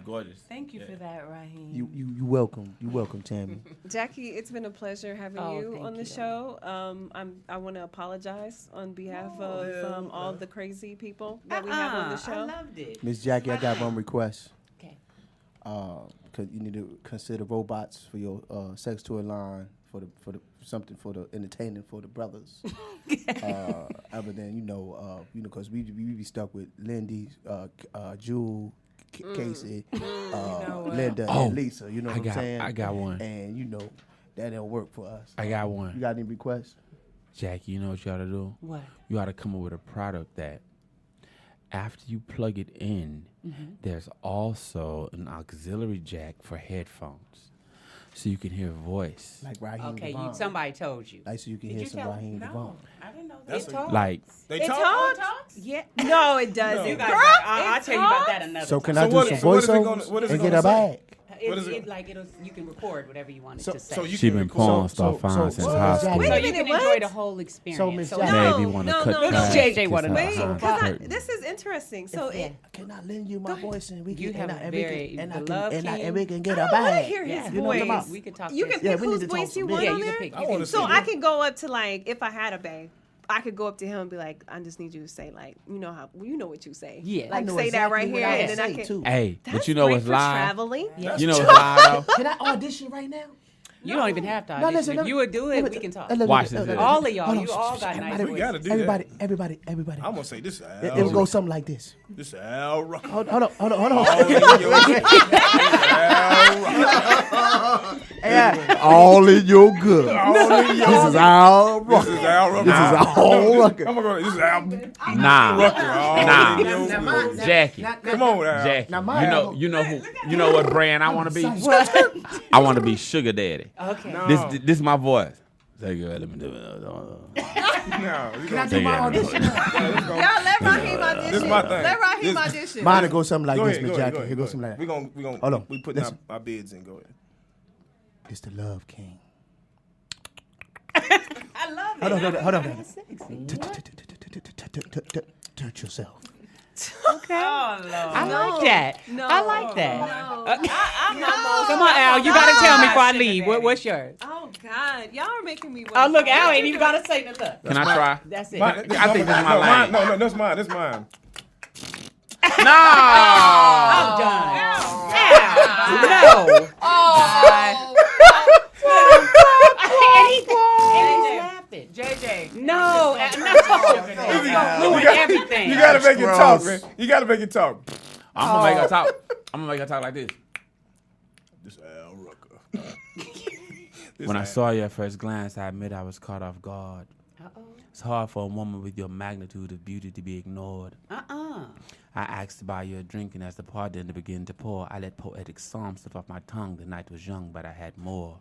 gorgeous. Thank you for that, Raheem. You welcome. You welcome, Tammy. Jackie, it's been a pleasure having you on the show. I want to apologize on behalf of all the crazy people that we have on the show. I loved it. Miss Jackie, I got one request. Okay. Cause you need to consider robots for your sex toy line for the something for the entertainment for the brothers. Other than because we be stuck with Lindy, Jewel, Casey, Linda, and Lisa. You know what I'm saying? I got one. And that don't work for us. I got one. You got any requests? Jackie, you know what you ought to do? What? You ought to come up with a product that after you plug it in, there's also an auxiliary jack for headphones. So you can hear a voice. Like Raheem Okay, Devon. Somebody told you. Like so you can hear some Raheem Devon. No, I didn't know that. That's Like they It talk. talks? Yeah. No, it doesn't. You guys, Girl, I'll tell you about that another So time. can I do some voiceovers and get a bag? What is it? You can record whatever you wanted to say. So you she can been record- porn star fine since high school. Wait so a you minute, can enjoy what? the whole experience. So, Miss Jackie- Maybe want to cut ties, JJ kiss wanna her know. behind the Because curtain. this is interesting. So Can I lend you my voice and we can You have and I- a and we very can- and I can- beloved and I- king. and we can get I a want to bag. hear his Yeah. You know what I'm talking voice. about? We could talk. You can this. Yeah, pick we need whose to talk voice you some want business. on you can there. pick. I wanna So see I it. can go up to if I had a bae, I could go up to him and be like, I just need you to say you know what you say. Yeah. Like I know say that exactly right what here, I and then I say, can. too. Hey, That's but you know great what's for live? traveling. You know what's live though? Can I audition right now? You don't even have to No, audition. listen, If you would do it, we can talk. Watch this video. All of y'all, Hold on, you all got nice We gotta voices. do that. Everybody. I'm gonna say this. It will go something like this. This Al Rucker. Hold on. All in your good. This is Al Rucker. This is Al Rucker. This is Al Rucker. I'm gonna go. This is Al Nah, Rucker. nah. All in your good. Jackie. Come on, Al. Jackie, Now, my- you know what brand I want to be? I want to be Sugar Daddy. Okay. No. This is my voice. Say, girl, let me do it. No, Can I do my audition? Y'all let Raheem audition. This is my thing. Let Raheem This- audition. Mine will go something like Go this, ahead, Miss go ahead, Jackie. go Here ahead, goes go something ahead. like that. We gonna Hold on. our bids in. Go ahead. It's the Love King. I love it. Hold on. Touch yourself. Okay. Oh, Lord. I like that. No. I like that. I'm Come on, Al. You got to tell me before I leave. What's yours? Oh God, y'all are making me. Oh, look, Al ain't even got to say nothing. Can I try? That's it. I think this is my line. No, that's mine. That's mine. No! I'm done. No. And he's laughing. JJ. No. Ruin everything. You gotta make it talk, gross. man. You gotta make it talk. I'm gonna make her talk. I'm gonna make her talk like this. This Al Rucker. When I saw you at first glance, I admit I was caught off guard. Uh-oh. It's hard for a woman with your magnitude of beauty to be ignored. Uh-uh. I asked to buy you a drink, and as the bartender began to pour, I let poetic psalms slip off my tongue. The night was young, but I had more.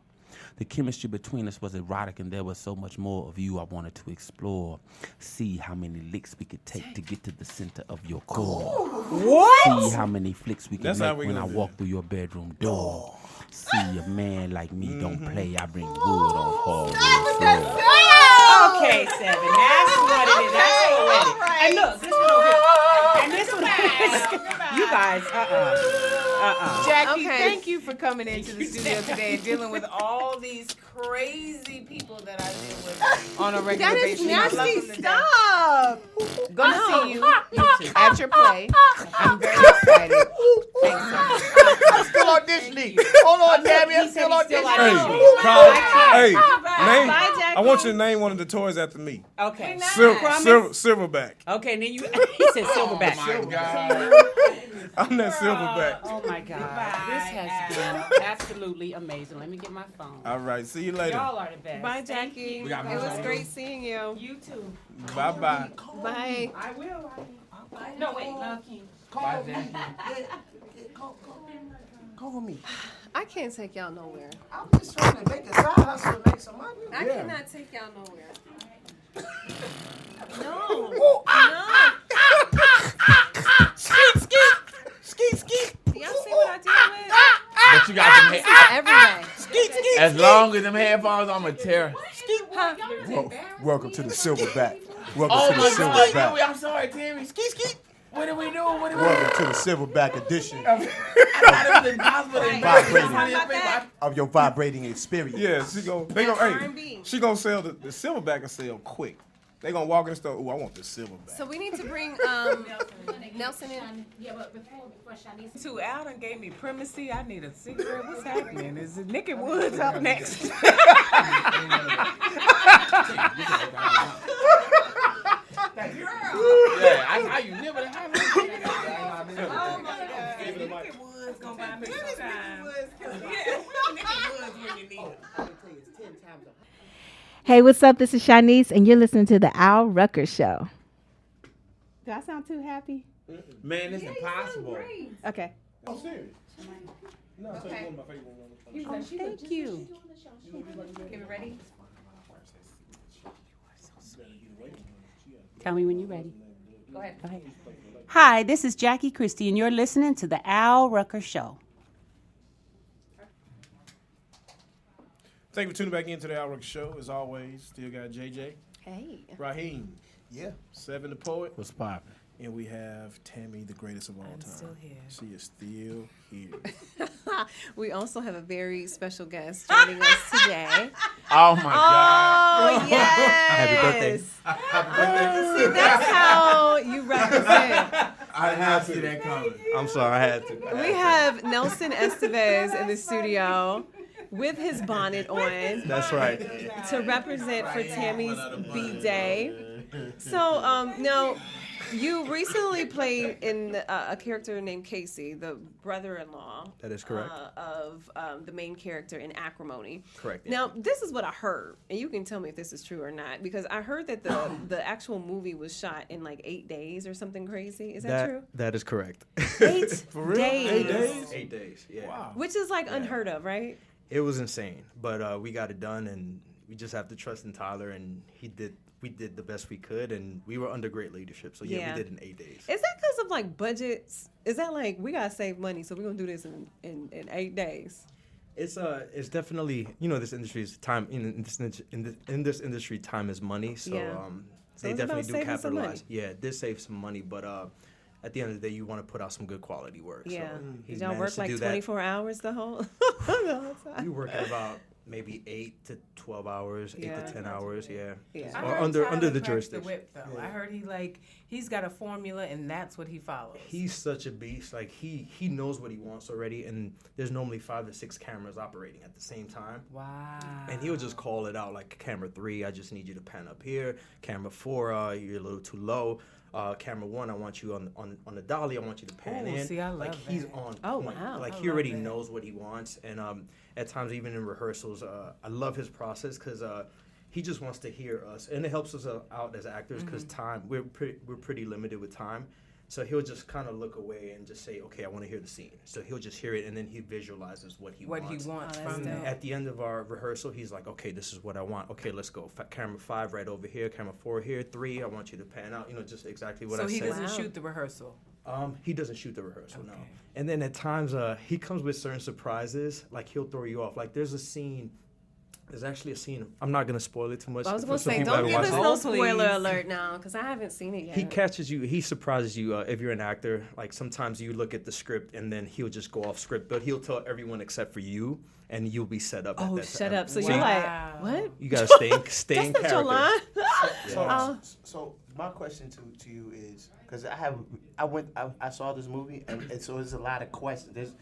The chemistry between us was erotic, and there was so much more of you I wanted to explore. See how many licks we could take to get to the center of your core. What? See how many flicks we could make when I walk through your bedroom door. See, a man like me don't play. I bring wood on hardwood floor. Okay, 7. That's what it is. That's poetic. Right. And look, this one over here. And this one you guys, Jackie, thank you for coming into the studio today and dealing with all these crazy people that I deal with on a regular basis. That is nasty. Stop. Gonna see you at your play. I'm very excited. Thanks, I'm still auditioning. Hold on, Tammy. I'm still auditioning. Hey, name. I want you to name one of the toys after me. Okay. Silverback. Okay, and then he said Silverback. Oh my God. I'm that Silverback. Oh my God. This has been absolutely amazing. Let me get my phone. All right, see you later. Y'all are the best. Bye, Jackie. It was great seeing you. You too. Bye-bye. Bye. I will. No, wait, Love King. Call me. I can't take y'all nowhere. I'm just trying to make a side hustle and make some money. I cannot take y'all nowhere. No. Skeet. Do y'all see what I deal with? But you got them Every day. as long as them headphones, I'm a terror. Welcome to the Silverback. Oh my God, Yui, I'm sorry, Tammy. Skeet. What do we do? Welcome to the Silverback edition I thought it was impossible. of your vibrating experience. Yeah, she gonna sell the Silverback and sell quick. They gonna walk in the store. Ooh, I want the Silverback. So we need to bring Nelson in. Yeah, but before Shanice. To Alden gave me primacy. I need a cigarette. What's happening? Is it Nicky Woods up next? Yeah, how you never have Oh my God. Nicky Woods gonna buy me some time. Nicky Woods when you need it. Hey, what's up? This is Shanice, and you're listening to the Rucker Show. Do I sound too happy? Man, it's impossible. Okay. I'm serious. No, Okay. one of my favorite ones. Thank you. Okay, we ready? Tell me when you're ready. Go ahead. Hi, this is Jackie Christie, and you're listening to the Rucker Show. Thank you for tuning back into the Rucker Show. As always, still got JJ. Hey. Raheem. Yeah. 7 the poet. What's poppin'? And we have Tammy, the greatest of all time. Still here. She is still here. We also have a very special guest joining us today. Oh my God. Oh, yes. Happy birthday. See, that's how you represent. I have to see that coming. I'm sorry, I had to. We have Nelson Estevez in the studio with his bonnet on That's right. to represent for Tammy's B-Day. So, now, you recently played in a character named Casey, the brother-in-law. That is correct. Of the main character in Acrimony. Correct. Yeah. Now, this is what I heard, and you can tell me if this is true or not, because I heard that the actual movie was shot in like 8 days or something crazy. Is that true? That is correct. 8 For real? days. 8 days? 8 days. Yeah. Wow. Which is like unheard of, right? It was insane, but we got it done, and we just have to trust in Tyler, and we did the best we could, and we were under great leadership. So yeah. We did in 8 days. Is that because of like budgets? Is that like we gotta save money, so we're gonna do this in 8 days? It's definitely, this industry's time in this industry, time is money. So So they it's about definitely do saving some money. capitalize. Yeah, it did save some money, but at the end of the day, you want to put out some good quality work. Yeah. So he Did y'all managed work to like do 24 hours the whole time? We work at about maybe 8 to 12 hours, 8 to 10 hours. Yeah. Yeah. Or under the jurisdiction. Whip, though. I heard he's got a formula, and that's what he follows. He's such a beast. Like he knows what he wants already, and there's normally 5 to 6 cameras operating at the same time. Wow. And he'll just call it out like camera 3, I just need you to pan up here. Camera 4, you're a little too low. Camera 1, I want you on the dolly. I want you to pan in. See, I love like he's on point. Wow. Like he already knows what he wants, and at times even in rehearsals, I love his process because he just wants to hear us, and it helps us out as actors because time we're pretty limited with time. So he'll just kind of look away and just say, okay, I want to hear the scene. So he'll just hear it, and then he visualizes what he wants. From that. At the end of our rehearsal, he's like, okay, this is what I want. Okay, let's go. Camera 5 right over here. Camera 4 here. 3, I want you to pan out. Just exactly what I said. So he doesn't shoot the rehearsal? He doesn't shoot the rehearsal, no. And then at times, he comes with certain surprises. Like, he'll throw you off. Like, there's actually a scene. I'm not going to spoil it too much. I was going to say, don't give us no spoiler alert now, because I haven't seen it yet. He catches you. He surprises you if you're an actor. Like, sometimes you look at the script, and then he'll just go off script. But he'll tell everyone except for you, and you'll be set up at that shut time. up. So you're like, what? You got to stay in character. So my question to you is, because I saw this movie, and so there's a lot of questions.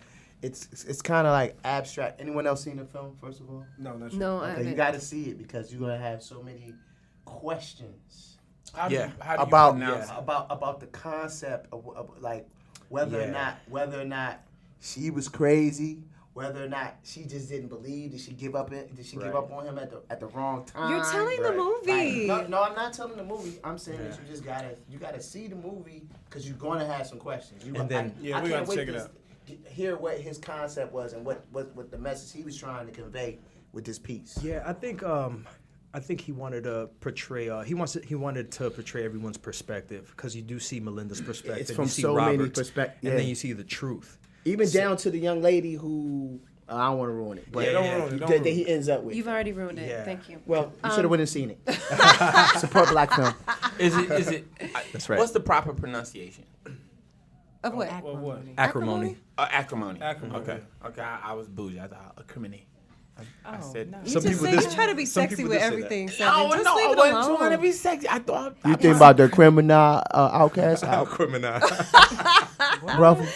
It's kind of like abstract. Anyone else seen the film, first of all? No, not sure. No, I haven't. You got to see it because you're going to have so many questions How do you about the concept of like whether or not she was crazy, whether or not she just didn't believe. Did she give up on him at the wrong time? You're telling the movie. Like, no, I'm not telling the movie. I'm saying that you gotta see the movie because you're going to have some questions. We got to check it out. Hear what his concept was and what the message he was trying to convey with this piece. Yeah, I think he wanted to portray. He wanted to portray everyone's perspective because you do see Melinda's perspective. It's from you see so Robert's, many perspectives, and then you see the truth. Even down to the young lady who I don't want to ruin it, but that he ends up with. You've already ruined it. Yeah. Thank you. Well, you should have went and seen it. Support black film. Is it? That's right. What's the proper pronunciation? Of what? Acrimony. Acrimony. Acrimony. Okay. I was bougie. I thought acrimony. I said no. You try to be sexy with everything. No, I wasn't trying to be sexy. I thought. You think about the criminal outcast? Criminal. Brother.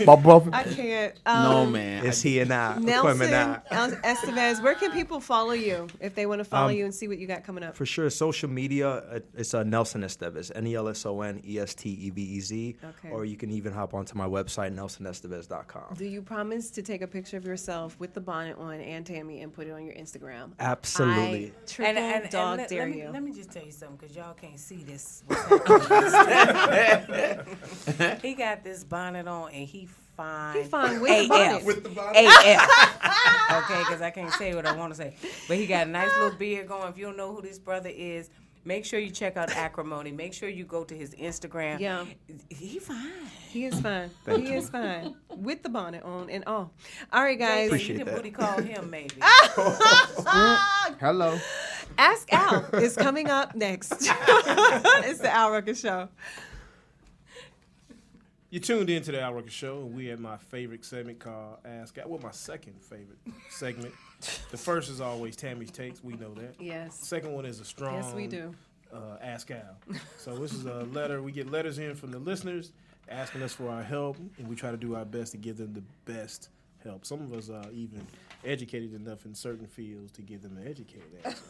My brother. I can't. No, man. Is he and I? Nelson Estevez, where can people follow you if they want to follow you and see what you got coming up? For sure, social media, it's Nelson Estevez, NELSONESTEVEZ. Okay. Or you can even hop onto my website, nelsonestevez.com. Do you promise to take a picture of yourself with the bonnet on and Tammy and put it on your Instagram? Absolutely. I dare you. Let me just tell you something, because y'all can't see this. He got this bonnet on, and he fine with the bonnet. With the bonnet. AF. Okay, because I can't say what I want to say. But he got a nice little beard going. If you don't know who this brother is, make sure you check out Acrimony. Make sure you go to his Instagram. Yeah. He fine. He is fine. He is fine. With the bonnet on and all. All right, guys. Appreciate you can booty call him, maybe. Hello. Ask Al is coming up next. It's the Al Rucker Show. You tuned into the Al Rucker Show, and we had my favorite segment called Ask Al. Well, my second favorite segment. The first is always Tammy's Takes. We know that. Yes. The second one is a strong. Yes, we do. Ask Al. So this is a letter. We get letters in from the listeners asking us for our help, and we try to do our best to give them the best help. Some of us are even educated enough in certain fields to give them an educated answer.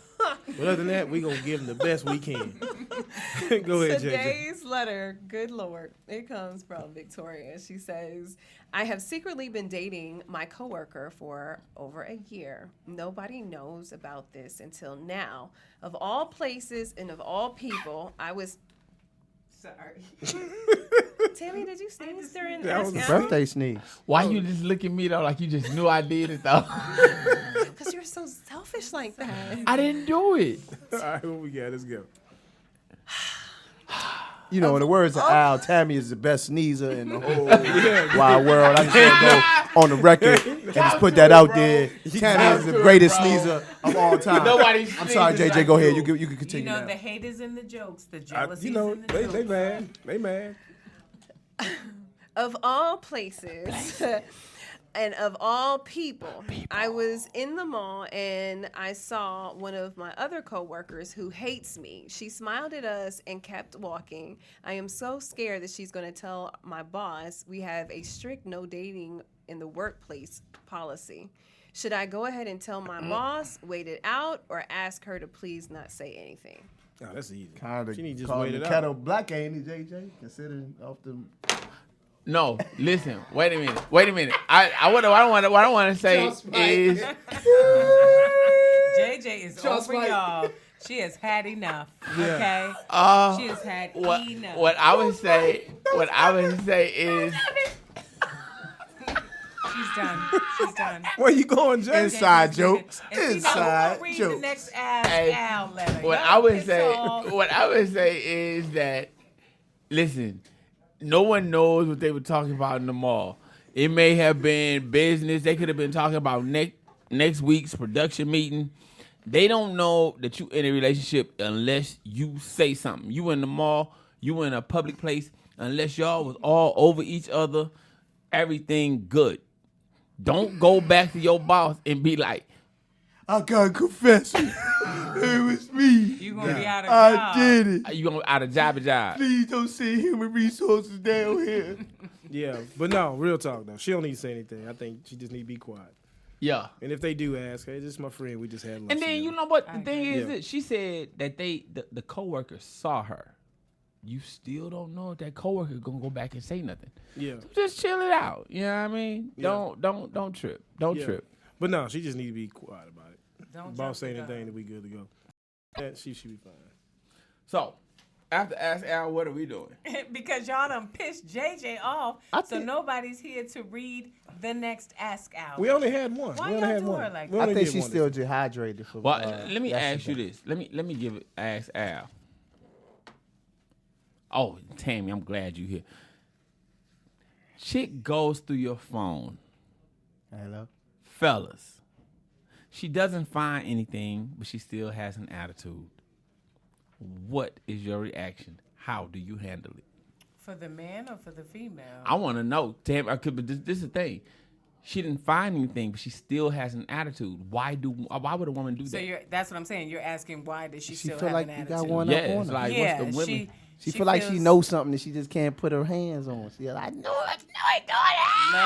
But other than that, we're going to give them the best we can. Go ahead, JJ. Today's letter, good Lord, it comes from Victoria. She says, I have secretly been dating my coworker for over a year. Nobody knows about this until now. Of all places and of all people, I was... Sorry. Tammy, did you sneeze during that was a birthday sneeze. Why you just look at me though like you just knew I did it though? Because you're so selfish like that. I didn't do it. All right, what we got? Let's go. You know, in the words of Al, Tammy is the best sneezer in the whole wide world. I'm just going to go on the record and just put that out there. Tammy is the greatest sneezer of all time. I'm sorry, JJ, like go ahead. You can continue. You know, now. the haters and the jokes, the jealousy. They mad. They mad. Of all places and of all people, I was in the mall and I saw one of my other coworkers who hates me. She smiled at us and kept walking. I am so scared that she's going to tell my boss we have a strict no dating in the workplace policy. Should I go ahead and tell my boss, wait it out, or ask her to please not say anything? Oh, that's easy. Kind of she need just call wait the it out. kettle black, ain't it, JJ? Considering off the... No, listen. Wait a minute. I don't want to say is JJ is over y'all. She has had enough. Yeah. Okay. She has had enough. What I would say is. She's done. She's done. Where you going, Jay? Inside jokes. Inside Inside read jokes. the next Al letter. What I would say is that, listen, no one knows what they were talking about in the mall. It may have been business. They could have been talking about next week's production meeting. They don't know that you in a relationship unless you say something. You in the mall, you in a public place, unless y'all was all over each other, everything good. Don't go back to your boss and be like, I got a confession. It was me. You gonna be out of job. I did it. You gonna out of job. Please don't send human resources down here. Yeah, but no, real talk though. She don't need to say anything. I think she just need to be quiet. Yeah. And if they do ask, hey, this is my friend. We just had lunch. And then together. you know what the thing is? That she said that the coworker saw her. You still don't know if that coworker gonna go back and say nothing. Yeah. Just chill it out. You know what I mean? Yeah. Don't trip. Don't trip. But no, she just need to be quiet about it. Don't Boss say anything, that we good to go. Yeah, she should be fine. So, after Ask Al, what are we doing? Because y'all done pissed JJ off, so nobody's here to read the next Ask Al. We only had one. Why we only y'all had do one. her like We that? only I think did she's one still this dehydrated. For, Well, let me ask yesterday. you this. Let me ask Al. Oh, Tammy, I'm glad you're here. Chick goes through your phone. Hello? Fellas, she doesn't find anything, but she still has an attitude. What is your reaction? How do you handle it? For the man or for the female? I want to know. Tammy, but this is the thing. She didn't find anything, but she still has an attitude. Why would a woman do So that? that's what I'm saying. You're asking why does she still feel have like an you attitude? got one Yeah, up on it's her. like, what's the women? She feel like she knows something that she just can't put her hands on. She like, I know I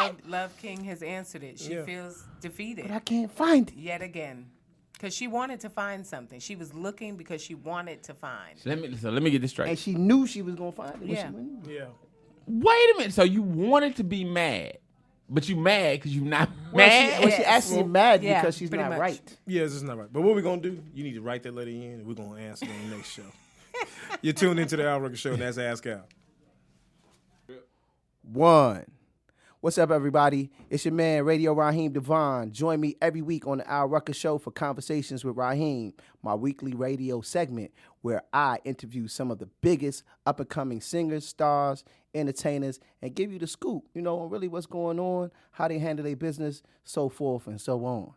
doing it. Love King has answered it. She feels defeated. But I can't find it. Yet again. Because she wanted to find something. She was looking because she wanted to find. So let me get this straight. And she knew she was going to find it when Yeah. she went in. Yeah. Wait a minute. So you wanted to be mad, but you mad because you're not Well, mad? she actually mad yeah, because she's pretty not much. right. Yeah, this is not right. But what we're going to do, you need to write that letter in, and we're going to answer it on the next show. You're tuned into the Al Rucker Show, and that's Ask Al. One. What's up, everybody? It's your man, Radio Raheem Devon. Join me every week on the Al Rucker Show for Conversations with Raheem, my weekly radio segment where I interview some of the biggest up-and-coming singers, stars, entertainers, and give you the scoop, on really what's going on, how they handle their business, so forth and so on.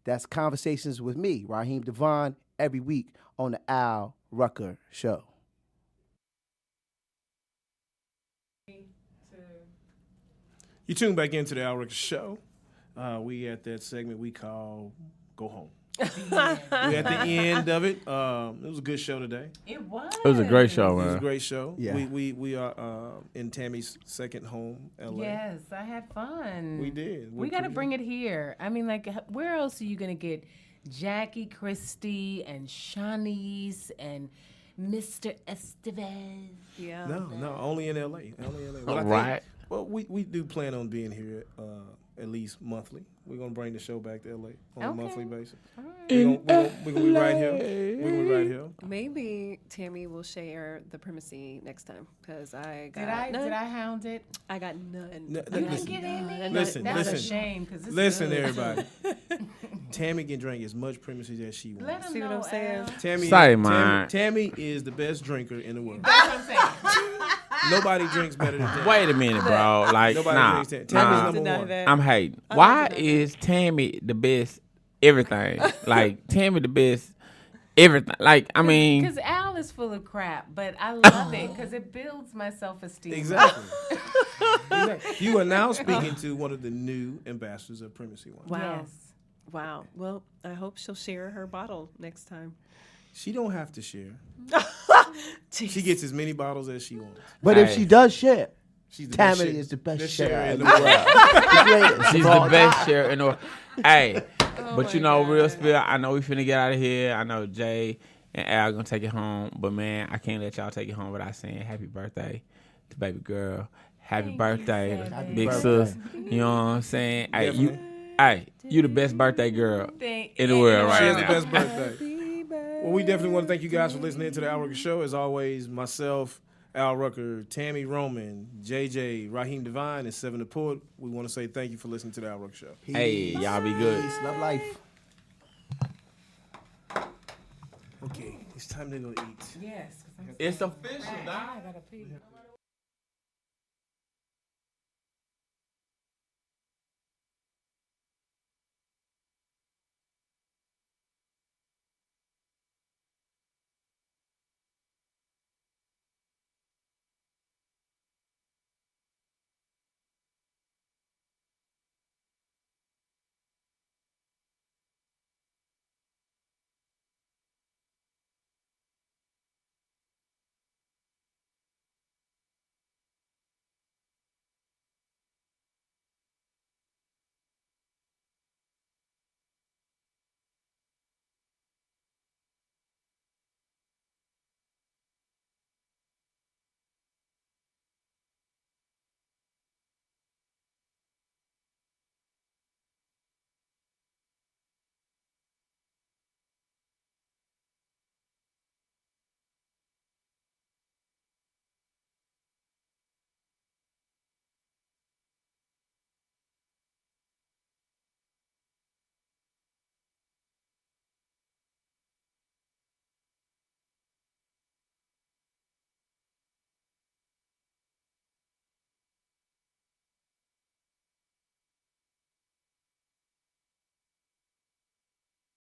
That's Conversations with me, Raheem Devon, every week on the Al Rucker Show. You tune back into the Al Rucker Show. We at that segment we call Go Home. We at the end of it. It was a good show today. It was. It was a great show, It was a man. great show. Yeah. We are in Tammy's second home, LA. Yes, I had fun. We did. We got to bring it here. I mean, like, where else are you going to get Jackie, Christie, and Shanice, and Mr. Estevez? Yeah. No, only in LA. Only in LA. Well, I think- Right. Well, we do plan on being here at least monthly. We're gonna bring the show back to LA on a monthly basis. All right. We're gonna be right here. We're gonna be right here. Maybe Tammy will share the primacy next time because I got Did none. I hound it? I got none. No, You didn't listen, get any? listen, That's listen. a shame because this listen, is good. everybody. Tammy can drink as much premises as she Let wants. them See what know, I'm saying? Al. Tammy, Say, man. Tammy is the best drinker in the world. That's what I'm saying. Nobody drinks better than Tammy. Wait a minute, bro. Like, Nobody nah, drinks Tammy. Tammy's nah. number Deny one. that. I'm hating. Why is Tammy the best everything? Like, Tammy the best everything. Like, I mean, Because Al is full of crap, but I love it because it builds my self-esteem. Exactly. Exactly. You are now speaking to one of the new ambassadors of Primacy Wine. Wow. Yes. Wow. Well, I hope she'll share her bottle next time. She don't have to share. She gets as many bottles as she wants. But if Hey. she does share, She's the best Tammy share- is the best best sharer sharer in in the the world. The greatest she's of all the best time. share in the world. Hey, Oh but you know, real spill, I know we finna get out of here. I know Jay and Al gonna take it home. But, man, I can't let y'all take it home without saying happy birthday to baby girl. Happy Thank birthday you, to Happy big birthday. sis. You know what I'm saying? Definitely. You the best birthday girl Thank- in the world She right has now. the best birthday. Well, we definitely want to thank you guys for listening to the Al Rucker Show. As always, myself, Al Rucker, Tammy Roman, JJ, Raheem Devine, and Seven the Poet. We want to say thank you for listening to the Al Rucker Show. Peace. Hey, y'all be good. Peace. Love life. Okay, it's time to go eat. Yes. It's official, I gotta pee.